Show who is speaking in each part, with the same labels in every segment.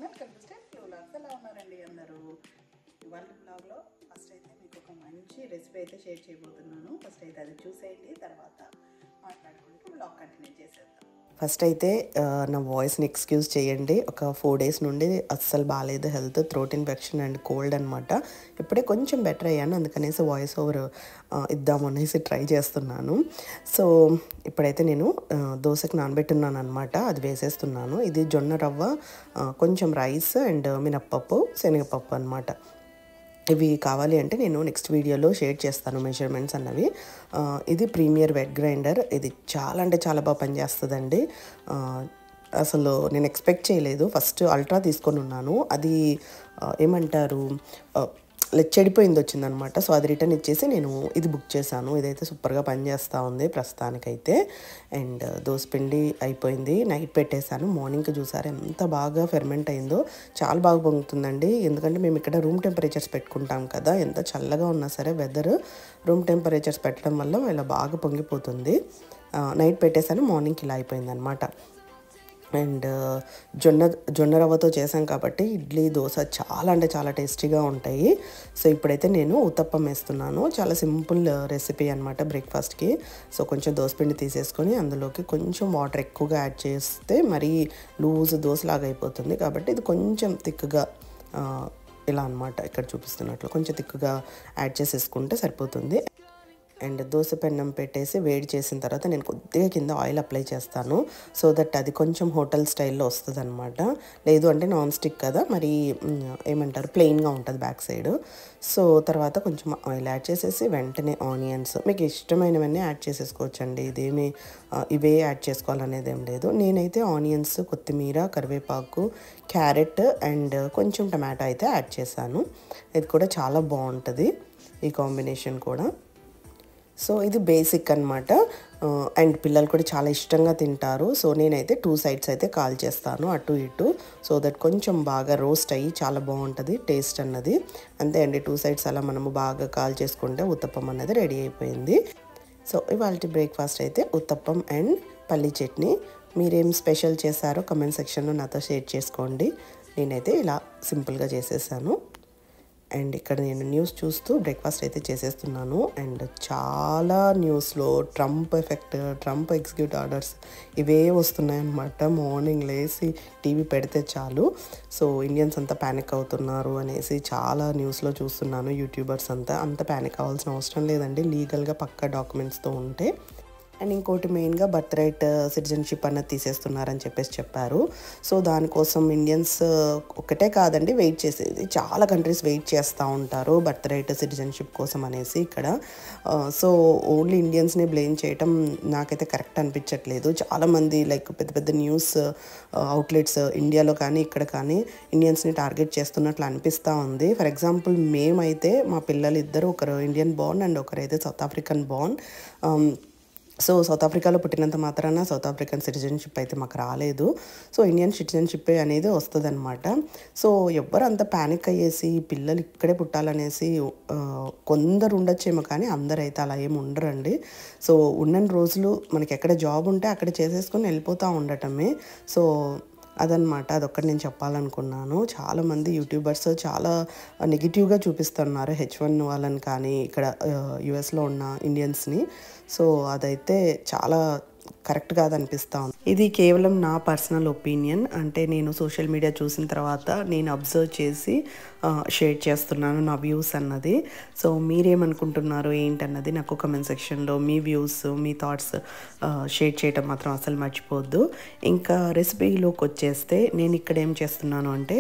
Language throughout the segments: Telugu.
Speaker 1: Welcome to step vlogs. ఎలా ఉన్నారండి అందరూ? ఇవాళ వ్లాగ్లో ఫస్ట్ అయితే మీకు ఒక మంచి రెసిపీ అయితే షేర్ చేయబోతున్నాను. ఫస్ట్ అయితే అది చూసేయండి, తర్వాత మాట్లాడుకుంటూ వ్లాగ్ కంటిన్యూ చేసేద్దాం. ఫస్ట్ అయితే నా వాయిస్ని ఎక్స్క్యూజ్ చేయండి. ఒక 4 days నుండి అస్సలు బాగాలేదు, health throat infection and cold అనమాట. ఇప్పుడే కొంచెం బెటర్ అయ్యాను, అందుకనేసి వాయిస్ ఓవర్ ఇద్దామనేసి ట్రై చేస్తున్నాను. సో ఇప్పుడైతే నేను దోశకి నానబెట్టున్నాను అనమాట, అది వేసేస్తున్నాను. ఇది జొన్న రవ్వ, కొంచెం రైస్ అండ్ మినప్పప్పు, శనగపప్పు అనమాట. ఇవి కావాలి అంటే నేను నెక్స్ట్ వీడియోలో షేర్ చేస్తాను మెజర్మెంట్స్ అన్నవి. ఇది ప్రీమియర్ వెట్ గ్రైండర్. ఇది చాలా అంటే చాలా బాగా పనిచేస్తుందండి. అసలు నేను ఎక్స్పెక్ట్ చేయలేదు. ఫస్ట్ అల్ట్రా తీసుకొని ఉన్నాను, అది ఏమంటారు చెడిపోయింది వచ్చిందనమాట. సో అది రిటర్న్ ఇచ్చేసి నేను ఇది బుక్ చేశాను. ఇదైతే సూపర్గా పనిచేస్తూ ఉంది ప్రస్తుతానికైతే. అండ్ దోసపిండి అయిపోయింది, నైట్ పెట్టేశాను. మార్నింగ్కి చూసారు ఎంత బాగా ఫెర్మెంట్ అయిందో, చాలా బాగా పొంగుతుందండి. ఎందుకంటే మేము ఇక్కడ రూమ్ టెంపరేచర్స్ పెట్టుకుంటాం కదా, ఎంత చల్లగా ఉన్నా సరే వెదర్ రూమ్ టెంపరేచర్స్ పెట్టడం వల్ల ఇలా బాగా పొంగిపోతుంది. నైట్ పెట్టేశాను, మార్నింగ్కి ఇలా అయిపోయింది అనమాట. అండ్ జొన్న రవ్వతో చేసాం కాబట్టి ఇడ్లీ, దోశ చాలా అంటే చాలా టేస్టీగా ఉంటాయి. సో ఇప్పుడైతే నేను ఉత్తప్పం వేస్తున్నాను. చాలా సింపుల్ రెసిపీ అనమాట బ్రేక్ఫాస్ట్కి. సో కొంచెం దోసపిండి తీసేసుకొని అందులోకి కొంచెం వాటర్ ఎక్కువగా యాడ్ చేస్తే మరీ లూజ్ దోశలాగా అయిపోతుంది. కాబట్టి ఇది కొంచెం థిక్గా ఇలా అనమాట, ఇక్కడ చూపిస్తున్నట్లు కొంచెం థిక్గా యాడ్ చేసేసుకుంటే సరిపోతుంది. అండ్ దోశ పెన్నం పెట్టేసి వేడి చేసిన తర్వాత నేను కొద్దిగా కింద ఆయిల్ అప్లై చేస్తాను, సో దట్ అది కొంచెం హోటల్ స్టైల్లో వస్తుంది అనమాట. లేదు అంటే నాన్ స్టిక్ కదా, మరి ఏమంటారు ప్లెయిన్గా ఉంటుంది బ్యాక్ సైడ్. సో తర్వాత కొంచెం ఆయిల్ యాడ్ చేసేసి వెంటనే ఆనియన్స్, మీకు ఇష్టమైనవన్నీ యాడ్ చేసేసుకోవచ్చండి. ఇదేమి ఇవే యాడ్ చేసుకోవాలనేది ఏం లేదు. నేనైతే ఆనియన్స్, కొత్తిమీర, కరివేపాకు, క్యారెట్ అండ్ కొంచెం టమాటో అయితే యాడ్ చేశాను. ఇది కూడా చాలా బాగుంటుంది ఈ కాంబినేషన్ కూడా. సో ఇది బేసిక్ అనమాట. అండ్ పిల్లలు కూడా చాలా ఇష్టంగా తింటారు. సో నేనైతే 2 sides అయితే కాల్ చేస్తాను, అటు ఇటు, సో దట్ కొంచెం బాగా రోస్ట్ అయ్యి చాలా బాగుంటుంది టేస్ట్ అన్నది. అంతే అండి, 2 sides అలా మనము బాగా కాల్ చేసుకుంటే ఉత్తప్పం అన్నది రెడీ అయిపోయింది. సో ఇవాళ బ్రేక్ఫాస్ట్ అయితే ఉత్తప్పం అండ్ పల్లీ చట్నీ. మీరేం స్పెషల్ చేశారో కమెంట్ సెక్షన్లో నాతో షేర్ చేసుకోండి. నేనైతే ఇలా సింపుల్గా చేసేసాను. అండ్ ఇక్కడ నేను న్యూస్ చూస్తూ బ్రేక్ఫాస్ట్ అయితే చేసేస్తున్నాను. అండ్ చాలా న్యూస్లో Trump effect, Trump executive orders ఇవే వస్తున్నాయన్నమాట. మార్నింగ్ లేసి టీవీ పెడితే చాలు సో ఇండియన్స్ అంతా ప్యానిక్ అవుతున్నారు అనేసి చాలా న్యూస్లో చూస్తున్నాను. యూట్యూబర్స్ అంత ప్యానిక్ అవ్వాల్సిన అవసరం లేదండి, లీగల్గా పక్కా డాక్యుమెంట్స్తో ఉంటే. అండ్ ఇంకోటి మెయిన్గా బర్త్ రైట్ సిటిజన్షిప్ అన్నది తీసేస్తున్నారని చెప్పారు. సో దానికోసం ఇండియన్స్ ఒకటే కాదండి వెయిట్ చేసేది, చాలా కంట్రీస్ వెయిట్ చేస్తూ ఉంటారు బర్త్ రైట్ సిటిజన్షిప్ కోసం అనేసి ఇక్కడ. సో ఓన్లీ ఇండియన్స్ని బ్లేమ్ చేయటం నాకైతే కరెక్ట్ అనిపించట్లేదు. చాలామంది లైక్ పెద్ద పెద్ద న్యూస్ అవుట్లెట్స్ ఇండియాలో కానీ ఇక్కడ కానీ ఇండియన్స్ని టార్గెట్ చేస్తున్నట్లు అనిపిస్తూ ఉంది. ఫర్ ఎగ్జాంపుల్ మేమైతే మా పిల్లలు ఇద్దరు, ఒకరు ఇండియన్ బోర్న్ అండ్ ఒకరైతే South African born. So South ఆఫ్రికాలో పుట్టినంత మాత్రాన సౌత్ ఆఫ్రికన్ సిటిజన్షిప్ అయితే మాకు రాలేదు. సో ఇండియన్ సిటిజన్షిప్ అనేది వస్తుంది అనమాట. సో ఎవ్వరు అంత ప్యానిక్ అయ్యేసి పిల్లలు ఇక్కడే పుట్టాలనేసి కొందరు ఉండొచ్చేమో, కానీ అందరైతే అలా ఏమి ఉండరండి. సో ఉన్న రోజులు మనకి ఎక్కడ జాబ్ ఉంటే అక్కడ చేసేసుకొని వెళ్ళిపోతూ ఉండటమే. సో అదనమాట, అదొక్కటి నేను చెప్పాలనుకున్నాను. చాలామంది యూట్యూబర్స్ చాలా నెగిటివ్గా చూపిస్తున్నారు H1 వాళ్ళని కానీ ఇక్కడ యుఎస్లో ఉన్న ఇండియన్స్ని. సో అదైతే చాలా కరెక్ట్ కాదనిపిస్తూ ఉంది. ఇది కేవలం నా పర్సనల్ ఒపీనియన్, అంటే నేను సోషల్ మీడియా చూసిన తర్వాత నేను అబ్జర్వ్ చేసి షేర్ చేస్తున్నాను నా వ్యూస్ అన్నది. సో మీరేమనుకుంటున్నారు ఏంటన్నది నాకు కమెంట్ సెక్షన్లో మీ వ్యూస్, మీ థాట్స్ షేర్ చేయటం మాత్రం అసలు మర్చిపోవద్దు. ఇంకా రెసిపీలోకి వచ్చేస్తే నేను ఇక్కడ ఏం చేస్తున్నాను అంటే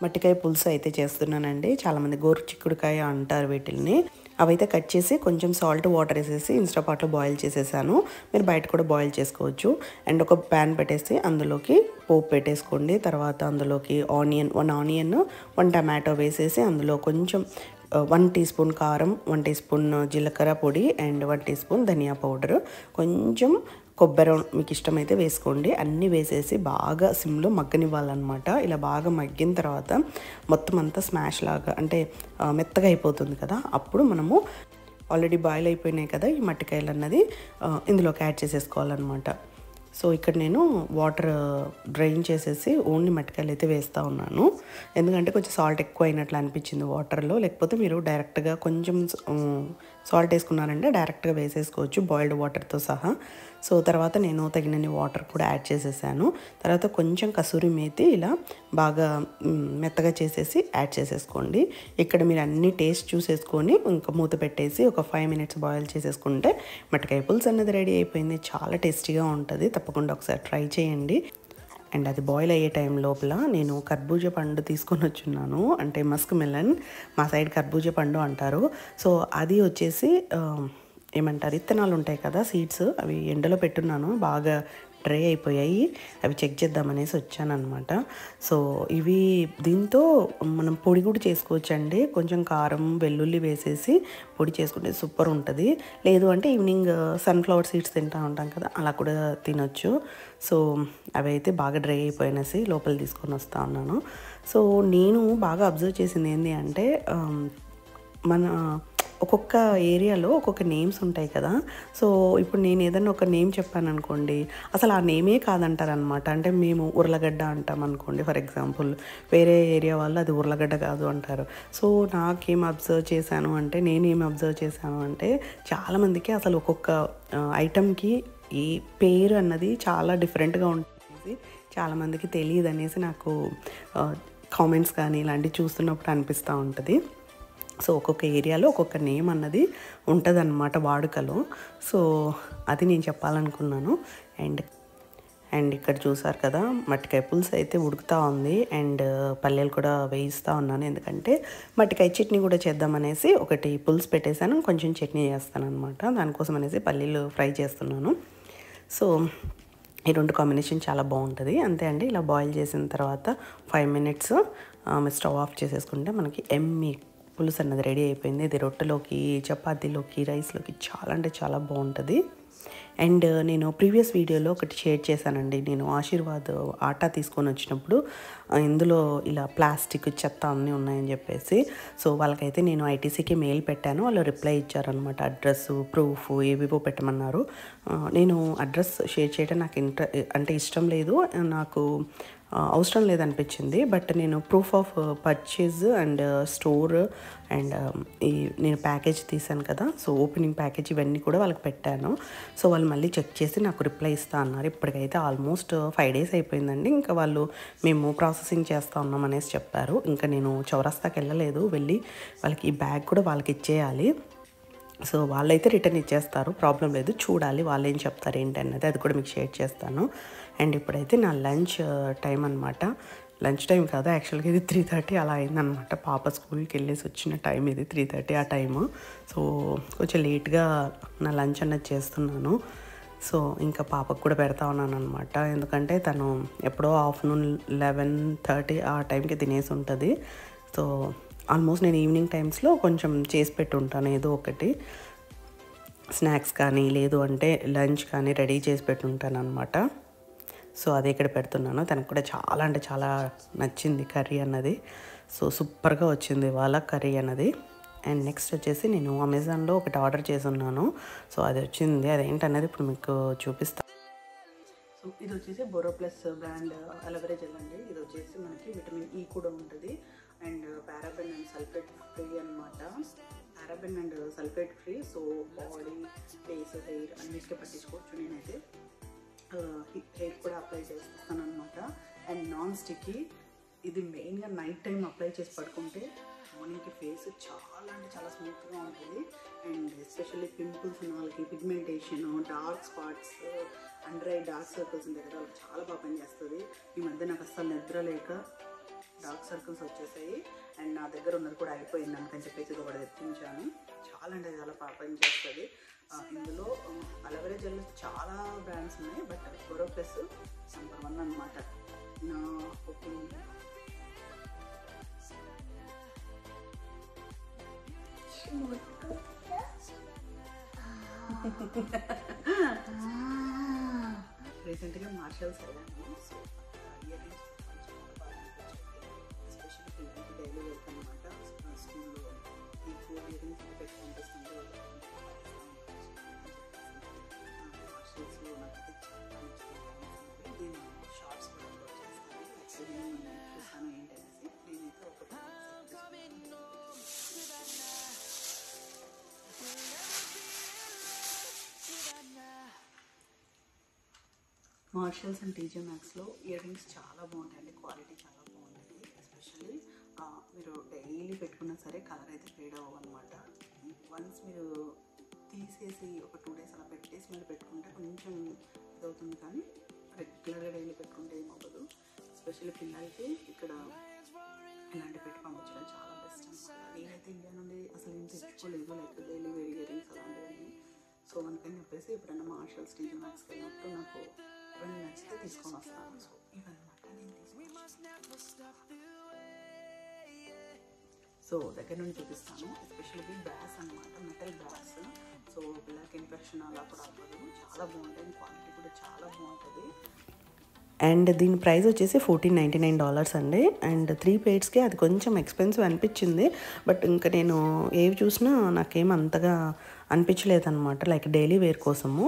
Speaker 1: మట్టికాయ పులుసు అయితే చేస్తున్నానండి. చాలామంది గోరు చిక్కుడుకాయ అంటారు వీటిల్ని. అవైతే కట్ చేసి కొంచెం సాల్ట్, వాటర్ వేసేసి ఇన్స్టాపాట్లో బాయిల్ చేసేసాను. మీరు బయట కూడా బాయిల్ చేసుకోవచ్చు. అండ్ ఒక ప్యాన్ పెట్టేసి అందులోకి పోపు పెట్టేసుకోండి. తర్వాత అందులోకి 1 ఆనియన్ 1 టమాటో వేసేసి అందులో కొంచెం 1 teaspoon కారం, 1 teaspoon జీలకర్ర పొడి అండ్ 1 teaspoon ధనియా పౌడర్, కొంచెం కొబ్బరి మీకు ఇష్టమైతే వేసుకోండి. అన్నీ వేసేసి బాగా సిమ్లో మగ్గనివ్వాలన్నమాట. ఇలా బాగా మగ్గిన తర్వాత మొత్తం అంతా స్మాష్ లాగా అంటే మెత్తగా అయిపోతుంది కదా, అప్పుడు మనము ఆల్రెడీ బాయిల్ అయిపోయినాయి కదా ఈ మట్టికాయలు అన్నది ఇందులోకి యాడ్ చేసేసుకోవాలన్నమాట.
Speaker 2: సో ఇక్కడ నేను వాటర్ డ్రైన్ చేసేసి ఓన్లీ మట్టికాయలు అయితే వేస్తూ ఉన్నాను. ఎందుకంటే కొంచెం సాల్ట్ ఎక్కువ అయినట్లు అనిపించింది వాటర్లో. లేకపోతే మీరు డైరెక్ట్గా కొంచెం సాల్ట్ వేసుకున్నారంటే డైరెక్ట్గా వేసేసుకోవచ్చు బాయిల్డ్ వాటర్తో సహా. సో తర్వాత నేను తగినన్ని వాటర్ కూడా యాడ్ చేసేసాను. తర్వాత కొంచెం కసూరి మేతి ఇలా బాగా మెత్తగా చేసేసి యాడ్ చేసేసుకోండి. ఇక్కడ మీరు అన్ని టేస్ట్ చూసేసుకొని ఇంకా మూత పెట్టేసి ఒక 5 minutes బాయిల్ చేసేసుకుంటే మట్టికాయ పులుసు అన్నది రెడీ అయిపోయింది. చాలా టేస్టీగా ఉంటుంది. తప్పకుండా ఒకసారి ట్రై చేయండి. అండ్ అది బాయిల్ అయ్యే టైం లోపల నేను కర్బూజా పండు తీసుకొని వచ్చున్నాను. అంటే మస్క్ మెలన్, మా సైడ్ కర్బూజా పండు అంటారు. సో అది వచ్చేసి ఏమంటారు, ఇత్తనాలు ఉంటాయి కదా, సీడ్స్, అవి ఎండలో పెట్టున్నాను. బాగా డ్రై అయిపోయాయి. అవి చెక్ చేద్దామనేసి వచ్చానమాట. సో ఇవి దీంతో మనం పొడి కూడా చేసుకోవచ్చు అండి. కొంచెం కారం వెల్లుల్లి వేసేసి పొడి చేసుకుంటే సూపర్ ఉంటుంది. లేదు అంటే ఈవినింగ్ సన్ఫ్లవర్ సీడ్స్ తింటూ ఉంటాం కదా, అలా కూడా తినొచ్చు. సో అవి అయితే బాగా డ్రై అయిపోయినసి లోపల తీసుకొని వస్తూ ఉన్నాను. సో నేను బాగా అబ్జర్వ్ చేసింది ఏంటి అంటే మన ఒక్కొక్క ఏరియాలో ఒక్కొక్క నేమ్స్ ఉంటాయి కదా. సో ఇప్పుడు నేను ఏదన్నా ఒక నేమ్ చెప్పాను అనుకోండి, అసలు ఆ నేమే కాదంటారనమాట. అంటే మేము ఉర్లగడ్డ అంటాం అనుకోండి ఫర్ ఎగ్జాంపుల్, వేరే ఏరియా వాళ్ళు అది ఉర్లగడ్డ కాదు అంటారు. సో నేనేం అబ్జర్వ్ చేశాను అంటే చాలామందికి అసలు ఒక్కొక్క ఐటమ్కి ఈ పేరు అన్నది చాలా డిఫరెంట్గా ఉంటుంది. చాలామందికి తెలియదు అనేసి నాకు కామెంట్స్ కానీ ఇలాంటివి చూస్తున్నప్పుడు అనిపిస్తూ ఉంటుంది. సో ఒక్కొక్క ఏరియాలో ఒక్కొక్క నేమ్ అన్నది ఉంటుందన్నమాట వాడుకలో. సో అది నేను చెప్పాలనుకున్నాను. అండ్ ఇక్కడ చూసారు కదా, మట్టికాయ పులుసు అయితే ఉడుకుతూ ఉంది. అండ్ పల్లీలు కూడా వేయిస్తూ ఉన్నాను. ఎందుకంటే మట్టికాయ చట్నీ కూడా చేద్దామనేసి ఒకటి పులుసు పెట్టేశాను, కొంచెం చట్నీ చేస్తాను అనమాట. దానికోసం అనేసి పల్లీలు ఫ్రై చేస్తున్నాను. సో ఈ రెండు కాంబినేషన్ చాలా బాగుంటుంది. అంతే అండి, ఇలా బాయిల్ చేసిన తర్వాత 5 minutes స్టవ్ ఆఫ్ చేసేసుకుంటే మనకి ఎమ్మి పులుసు అన్నది రెడీ అయిపోయింది. ఇది రొట్టెలోకి, చపాతీలోకి, రైస్లోకి చాలా అంటే చాలా బాగుంటుంది. అండ్ నేను ప్రీవియస్ వీడియోలో ఒకటి షేర్ చేశానండి. నేను ఆశీర్వాద్ ఆటా తీసుకొని వచ్చినప్పుడు ఇందులో ఇలా ప్లాస్టిక్ చెత్త అన్నీ ఉన్నాయని చెప్పేసి, సో వాళ్ళకైతే నేను ఐటీసీకి మెయిల్ పెట్టాను. వాళ్ళు రిప్లై ఇచ్చారనమాట. అడ్రస్, ప్రూఫ్ ఏవేవో పెట్టమన్నారు. నేను అడ్రస్ షేర్ చేయడం నాకు ఇష్టం లేదు, నాకు అవసరం లేదనిపించింది. బట్ నేను proof of purchase and store and నేను ప్యాకేజ్ తీసాను కదా, సో ఓపెనింగ్ ప్యాకేజ్ ఇవన్నీ కూడా వాళ్ళకి పెట్టాను. సో వాళ్ళు మళ్ళీ చెక్ చేసి నాకు రిప్లై ఇస్తా అన్నారు. ఇప్పటికైతే ఆల్మోస్ట్ 5 days అయిపోయిందండి. ఇంకా వాళ్ళు మేము ప్రాసెసింగ్ చేస్తూ ఉన్నాం అనేసి చెప్పారు. ఇంకా నేను చౌరస్తాకి వెళ్ళలేదు, వెళ్ళి వాళ్ళకి ఈ బ్యాగ్ కూడా వాళ్ళకి ఇచ్చేయాలి. సో వాళ్ళైతే రిటర్న్ ఇచ్చేస్తారు, ప్రాబ్లం లేదు. చూడాలి వాళ్ళు ఏం చెప్తారు ఏంటి అన్నది, అది కూడా మీకు షేర్ చేస్తాను. అండ్ ఇప్పుడైతే నా లంచ్ టైం అనమాట. లంచ్ టైం కాదు యాక్చువల్గా, ఇది 3:30 అలా అయిందనమాట. పాప స్కూల్కి వెళ్ళేసి వచ్చిన టైం ఇది, 3:30 ఆ టైము. సో కొంచెం లేట్గా నా లంచ్ అన్నది చేస్తున్నాను. సో ఇంకా పాపకు కూడా పెడతా ఉన్నాను అనమాట. ఎందుకంటే తను ఎప్పుడో ఆఫ్టర్నూన్ 11:30 ఆ టైంకి తినేసి ఉంటుంది. సో ఆల్మోస్ట్ నేను ఈవినింగ్ టైమ్స్లో కొంచెం చేసి పెట్టుంటాను, ఏదో ఒకటి స్నాక్స్ కానీ లేదు అంటే లంచ్ కానీ రెడీ చేసి పెట్టుంటాను అనమాట. సో అదే ఇక్కడ పెడుతున్నాను. తనకు కూడా చాలా అంటే చాలా నచ్చింది కర్రీ అన్నది. సో సూపర్గా వచ్చింది వాళ్ళ కర్రీ అన్నది. అండ్ నెక్స్ట్ వచ్చేసి నేను అమెజాన్లో ఒకటి ఆర్డర్ చేసి ఉన్నాను. సో అది వచ్చింది, అదేంటన్నది ఇప్పుడు మీకు చూపిస్తాను.
Speaker 1: సో ఇది వచ్చేసి బోరోప్లస్ బ్రాండ్ అలోవెరా జెల్ అండి. ఇది వచ్చేసి మనకి విటమిన్ ఈ కూడా ఉంటుంది. And paraben and sulphate free అనమాట. Paraben and sulphate free. So body, face, hair అన్నిటికీ పట్టించుకోవచ్చు. నేనైతే హెయిర్ కూడా అప్లై చేస్తాను అనమాట. And non sticky. ఇది మెయిన్గా నైట్ టైం అప్లై చేసి పడుకుంటే మార్నింగ్కి ఫేస్ చాలా అంటే చాలా స్మూత్గా ఉంటుంది. అండ్ ఎస్పెషల్లీ పింపుల్స్ ఉన్న వాళ్ళకి, pigmentation, dark spots, under eye dark circles ఉంటాయి కదా, వాళ్ళకి చాలా బాగా పనిచేస్తుంది. ఈ మధ్య నాకు అస్సలు నిద్ర లేక డార్క్ సర్కిల్స్ వచ్చేసాయి. అండ్ నా దగ్గర ఉన్నది కూడా అయిపోయింది అందుకని చెప్పేసి ఇది ఒకటి తెప్పించాను. చాలా అంటే చాలా బాగా పనిచేస్తుంది. ఇందులో అలోవెరా జెల్ చాలా బ్రాండ్స్ ఉన్నాయి, బట్ బోరోప్లస్ నెంబర్ 1 అనమాట నా ఒపీనియన్. రీసెంట్గా మార్షల్స్ వెళ్ళాను. సో ఇయర్ రింగ్స్ చాలా బాగా అనిపించాయి. ఎస్పెషల్లీ పిల్లలకి డైలీ వేర్ అనమాట. స్కూల్లో ఈ 4 ఇయర్ రింగ్స్ పెట్టి పంపిస్తుంది. మార్షల్స్లో నాకైతే చాలా నచ్చింది. మార్షల్స్ అండ్ టీజీ మ్యాక్స్లో ఇయర్ రింగ్స్ చాలా బాగుంటాయండి, క్వాలిటీ చాలా బాగుంటుంది. ఎస్పెషల్లీ మీరు డైలీ పెట్టుకున్నా సరే కలర్ అయితే ఫేడ్ అవ్వనమాట. వన్స్ మీరు తీసేసి ఒక 2 days అలా పెట్టేసి మళ్ళీ పెట్టుకుంటే కొంచెం ఇదవుతుంది, కానీ రెగ్యులర్గా డైలీ పెట్టుకుంటే ఏమవ్వదు. ఎస్పెషల్లీ పిల్లలకి ఇక్కడ ఇలాంటి పెట్టి పంపించడం చాలా బెస్ట్ అనమాట. నేనైతే ఇండియా నుండి అసలు ఏం తెచ్చుకోలేదు, like daily wear ear rings అలాంటివన్నీ. సో అందుకని చెప్పేసి ఎప్పుడైనా మార్షల్స్ టీజీ మ్యాక్స్కి వెళ్ళినప్పుడు నాకు ఎవరైనా నచ్చితే తీసుకొని వస్తాను. సో ఇవన్నమాట నేను తీసుకున్నాను. సో దగ్గర నుండి చూపిస్తాను. ఎస్పెషల్లీ బ్రాస్ అనమాట, మెటల్ బ్రాస్. సో పిల్లలకి ఇన్ఫెక్షన్ అలా కూడా అవ్వదు, చాలా బాగుంటుంది, క్వాలిటీ కూడా చాలా బాగుంటుంది.
Speaker 2: అండ్ దీని ప్రైస్ వచ్చేసి $14.99 అండి. అండ్ 3 pairsకి అది కొంచెం ఎక్స్పెన్సివ్ అనిపించింది, బట్ ఇంకా నేను ఏవి చూసినా నాకేం అంతగా అనిపించలేదన్నమాట. లైక్ డైలీ వేర్ కోసము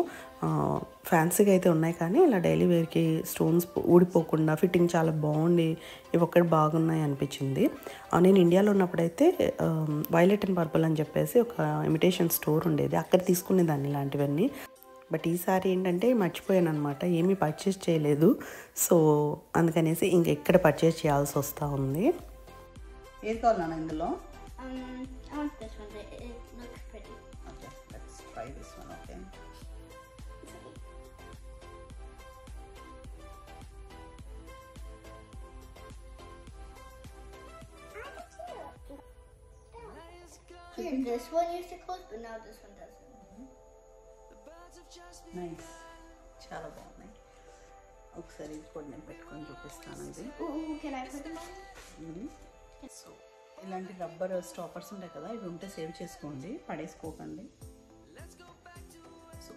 Speaker 2: ఫ్యాన్సీగా అయితే ఉన్నాయి, కానీ ఇలా డైలీ వేర్కి స్టోన్స్ ఊడిపోకుండా ఫిట్టింగ్ చాలా బాగుండి ఇవి ఒక్కటి బాగున్నాయి అనిపించింది. నేను ఇండియాలో ఉన్నప్పుడైతే వైలెట్ అండ్ పర్పుల్ అని చెప్పేసి ఒక ఇమిటేషన్ స్టోర్ ఉండేది, అక్కడ తీసుకునేదాన్ని ఇలాంటివన్నీ. బట్ ఈసారి ఏంటంటే మర్చిపోయాను అనమాట, ఏమీ పర్చేస్ చేయలేదు. సో అందుకనేసి ఇంకెక్కడ పర్చేస్ చేయాల్సి వస్తూ ఉంది.
Speaker 1: ఏది కావాలన్నా ఇందులో?
Speaker 3: I want this one. It looks pretty.
Speaker 1: Okay, let's try this one. Okay.
Speaker 3: This one used to close, but now this one doesn't.
Speaker 1: Nice, చాలా బాగున్నాయి. ఒకసారి కూడా నేను పెట్టుకొని చూపిస్తానండి.
Speaker 3: Ooh, can I put them on?
Speaker 1: So ఇలాంటి రబ్బర్ స్టాపర్స్ ఉంటాయి కదా, ఇవి ఉంటే సేవ్ చేసుకోండి, పడేసుకోకండి. సో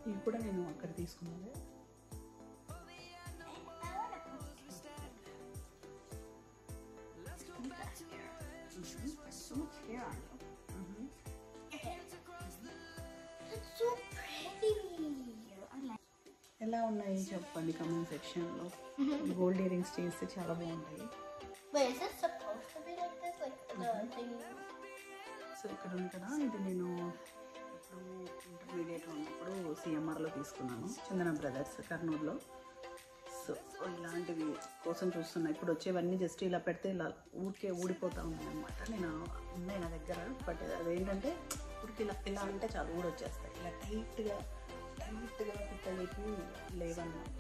Speaker 1: ఇవి కూడా నేను అక్కడ తీసుకున్నాను.
Speaker 3: It's so pretty. I like.
Speaker 1: ఎలా ఉన్నాయి చెప్పండి కమెంట్ సెక్షన్లో. గోల్డ్ ఇయర్ రింగ్స్ చేస్తే చాలా బాగుంటాయి.
Speaker 3: Wait, is this supposed to be like this? Like the thing?
Speaker 1: So ఇక్కడ ఉంది కదా, ఇది నేను ఇప్పుడు ఇంటర్మీడియట్ ఉన్నప్పుడు సిఎంఆర్లో తీసుకున్నాను, చందన బ్రదర్స్ కర్నూలులో. సో ఇలాంటివి కోసం చూస్తున్నా. ఇప్పుడు వచ్చేవన్నీ జస్ట్ ఇలా పెడితే ఇలా ఊరికే ఊడిపోతూ ఉన్నాయి అనమాట. నేను ఉన్నాయి నా దగ్గర, బట్ అదేంటంటే ఊరికి ఇలా ఇలా అంటే చాలా ఊడొచ్చేస్తాయి. ఇలా టైట్గా పిట్టలకి లేవన్నమాట.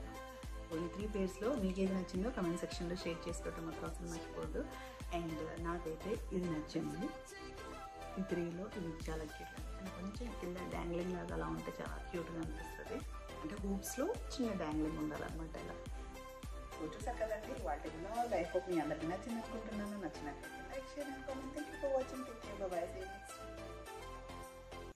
Speaker 1: ఈ 3 pairsలో మీకు ఏది నచ్చిందో కమెంట్ సెక్షన్లో షేర్ చేసుకోవటం మాత్రం అసలు మర్చిపోవద్దు. అండ్ నాకైతే ఇది నచ్చింది. ఈ 3లో ఇది చాలా క్యూట్, అంటే కొంచెం కింద డాంగ్లింగ్ లాగా అలా ఉంటే చాలా క్యూట్గా అనిపిస్తుంది. అంటే హూప్స్లో చిన్న డాంగ్లింగ్ ఉండాలన్నమాట ఇలా. చూసారు కదండి వాటిలో. ఐ హోప్ మీ అందరికీ నచ్చింది అనుకుంటున్నాను. నచ్చినట్లయితే like, share and comment. Thank you for watching. Take care, bye bye. See you next time.